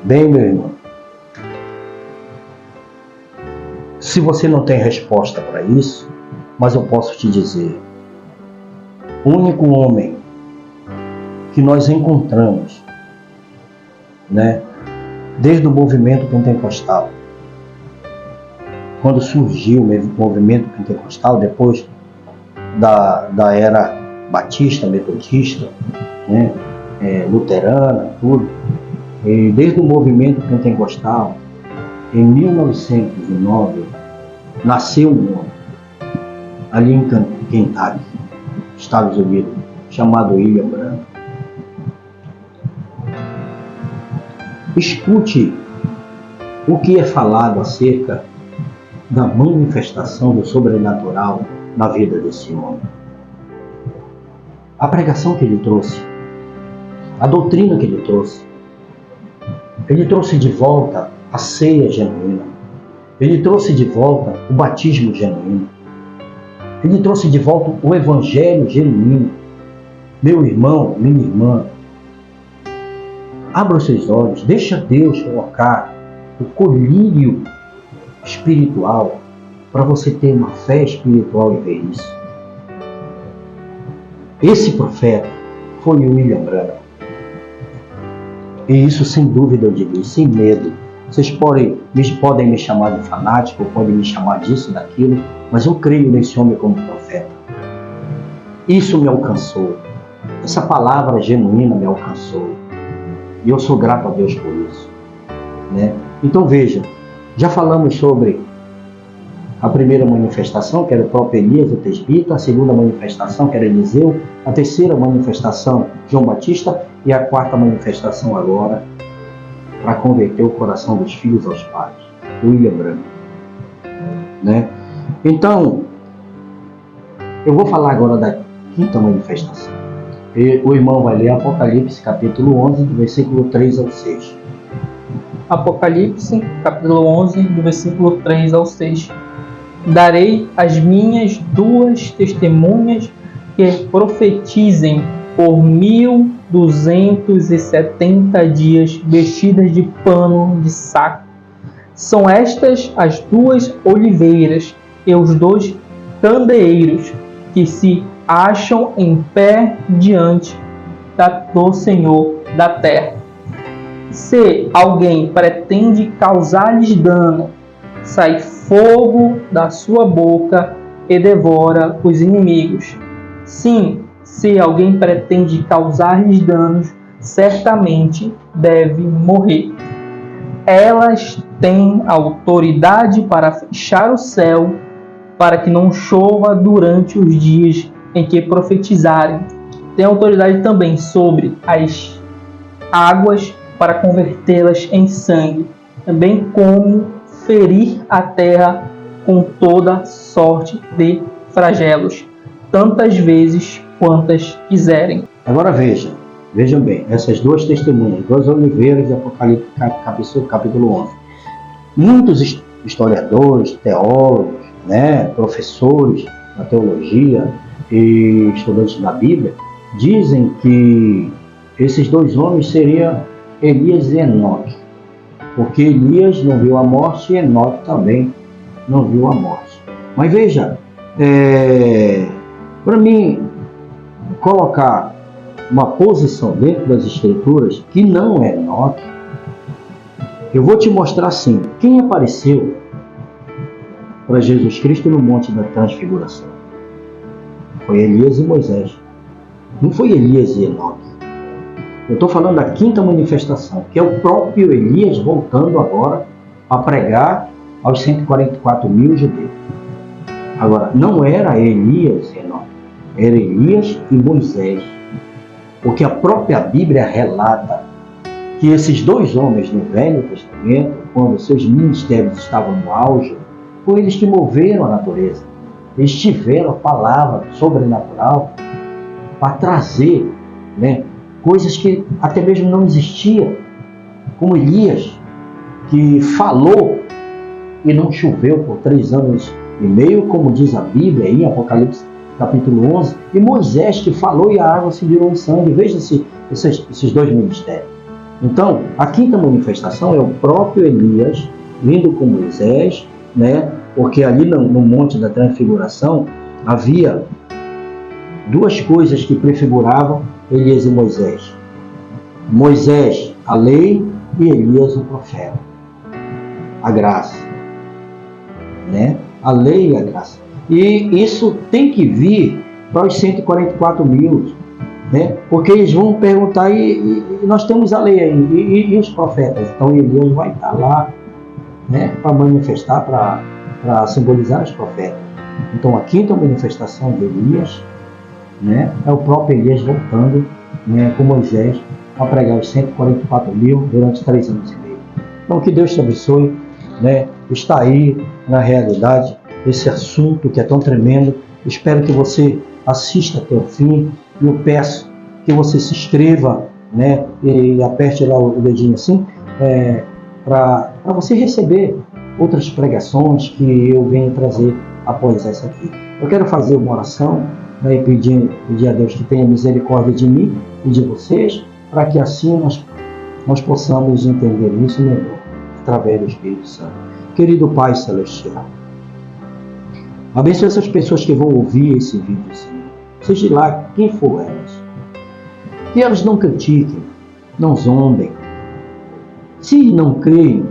Bem, meu irmão, se você não tem resposta para isso, mas eu posso te dizer, o único homem que nós encontramos, desde o movimento pentecostal, quando surgiu o movimento pentecostal, depois da era batista, metodista, luterana, tudo, e desde o movimento pentecostal, em 1909, nasceu um homem, ali em Kentucky, Estados Unidos, chamado William Branham. Escute o que é falado acerca da manifestação do sobrenatural na vida desse homem. A pregação que ele trouxe, a doutrina que ele trouxe de volta a ceia genuína, ele trouxe de volta o batismo genuíno, ele trouxe de volta o evangelho genuíno. Meu irmão, minha irmã, abra os seus olhos, deixa Deus colocar o colírio espiritual para você ter uma fé espiritual e ver isso. Esse profeta foi o William Branham. E isso, sem dúvida, eu digo, sem medo. Vocês podem me chamar de fanático, podem me chamar disso, daquilo, mas eu creio nesse homem como profeta. Isso me alcançou. Essa palavra genuína me alcançou. E eu sou grato a Deus por isso. Né? Então veja, já falamos sobre a primeira manifestação, que era o próprio Elias, o tesbita, a segunda manifestação, que era Eliseu, a terceira manifestação, João Batista, e a quarta manifestação agora, para converter o coração dos filhos aos pais, William Branham. Né? Então, eu vou falar agora da quinta manifestação. E o irmão vai ler Apocalipse, capítulo 11, do versículo 3 ao 6. Apocalipse, capítulo 11, do versículo 3 ao 6. Darei as minhas duas testemunhas que profetizem por 1270 dias vestidas de pano de saco. São estas as duas oliveiras e os dois candeeiros que se acham em pé diante do Senhor da terra. Se alguém pretende causar-lhes dano, sai fogo da sua boca e devora os inimigos. Sim, se alguém pretende causar-lhes danos, certamente deve morrer. Elas têm autoridade para fechar o céu, para que não chova durante os dias em que profetizarem. Tem autoridade também sobre as águas para convertê-las em sangue, bem como ferir a terra com toda sorte de flagelos, tantas vezes quantas quiserem. Agora vejam bem, essas duas testemunhas, duas oliveiras de Apocalipse, capítulo 11. Muitos historiadores, teólogos, professores da teologia e estudantes da Bíblia dizem que esses dois homens seriam Elias e Enoque, porque Elias não viu a morte e Enoque também não viu a morte. Mas veja, para mim colocar uma posição dentro das Escrituras que não é Enoque, eu vou te mostrar assim, quem apareceu para Jesus Cristo no Monte da Transfiguração? Foi Elias e Moisés. Não foi Elias e Enoque. Eu estou falando da quinta manifestação, que é o próprio Elias voltando agora a pregar aos 144 mil judeus. Agora, não era Elias e Enoque, era Elias e Moisés. Porque a própria Bíblia relata que esses dois homens no Velho Testamento, quando seus ministérios estavam no auge, foram eles que moveram a natureza. Eles tiveram a palavra sobrenatural para trazer, coisas que até mesmo não existiam, como Elias, que falou e não choveu por 3 anos e meio, como diz a Bíblia em Apocalipse capítulo 11, e Moisés, que falou e a água se virou em sangue. Veja esses dois ministérios. Então, a quinta manifestação é o próprio Elias vindo com Moisés, porque ali no Monte da Transfiguração havia duas coisas que prefiguravam Elias e Moisés. Moisés, a lei, e Elias, o profeta. A graça. A lei e a graça. E isso tem que vir para os 144 mil, porque eles vão perguntar, e nós temos a lei aí, e os profetas? Então Elias vai estar lá, para manifestar, para simbolizar os profetas. Então a quinta manifestação de Elias, é o próprio Elias voltando, com Moisés, a pregar os 144 mil durante 3 anos e meio. Então que Deus te abençoe, está aí na realidade esse assunto que é tão tremendo. Espero que você assista até o fim, e eu peço que você se inscreva, e aperte lá o dedinho assim, para você receber outras pregações que eu venho trazer após essa aqui. Eu quero fazer uma oração, e pedir a Deus que tenha misericórdia de mim e de vocês, para que assim nós nós possamos entender isso melhor, através do Espírito Santo. Querido Pai Celestial, abençoe essas pessoas que vão ouvir esse vídeo, Senhor. Seja lá quem for elas. Que elas não critiquem, não zombem. Se não creem,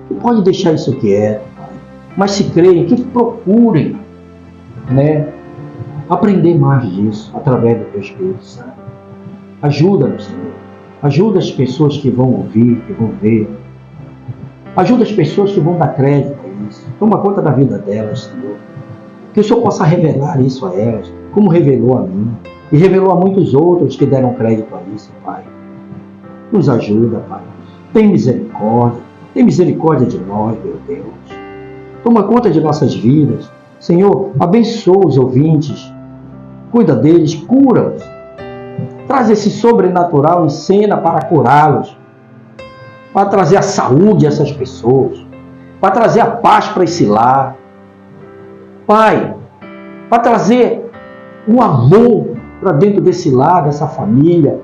que pode deixar isso quieto, Pai. Mas se creem, que procurem, aprender mais disso, através do Teu Espírito Santo. Ajuda-nos, Senhor. Ajuda as pessoas que vão ouvir, que vão ver. Ajuda as pessoas que vão dar crédito a isso. Toma conta da vida delas, Senhor. Que o Senhor possa revelar isso a elas, como revelou a mim. E revelou a muitos outros que deram crédito a isso, Pai. Nos ajuda, Pai. Tem misericórdia. Tem misericórdia de nós, meu Deus. Toma conta de nossas vidas. Senhor, abençoa os ouvintes. Cuida deles, cura-os. Traz esse sobrenatural em cena para curá-los. Para trazer a saúde a essas pessoas. Para trazer a paz para esse lar. Pai, para trazer o amor para dentro desse lar, dessa família.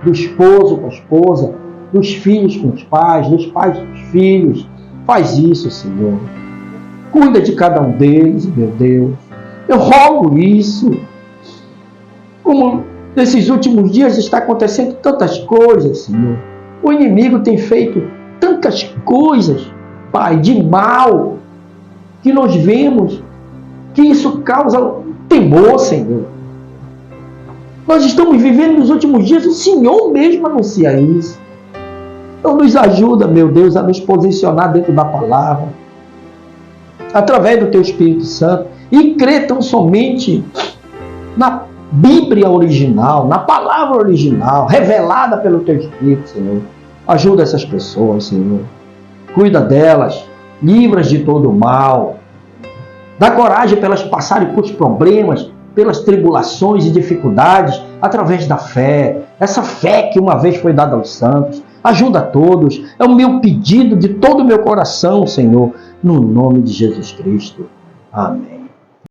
Do esposo com a esposa. Dos filhos com os pais. Dos pais com os filhos. Faz isso, Senhor. Cuida de cada um deles, meu Deus. Eu rogo isso. Como nesses últimos dias está acontecendo tantas coisas, Senhor. O inimigo tem feito tantas coisas, Pai, de mal, que nós vemos que isso causa temor, Senhor. Nós estamos vivendo nos últimos dias, o Senhor mesmo anuncia isso. Então nos ajuda, meu Deus, a nos posicionar dentro da palavra, através do Teu Espírito Santo, e crer tão somente na Bíblia original, na palavra original, revelada pelo Teu Espírito, Senhor. Ajuda essas pessoas, Senhor. Cuida delas, livra-as de todo o mal. Dá coragem para elas passarem por problemas, pelas tribulações e dificuldades, através da fé. Essa fé que uma vez foi dada aos santos. Ajuda a todos. É o meu pedido de todo o meu coração, Senhor, no nome de Jesus Cristo. Amém.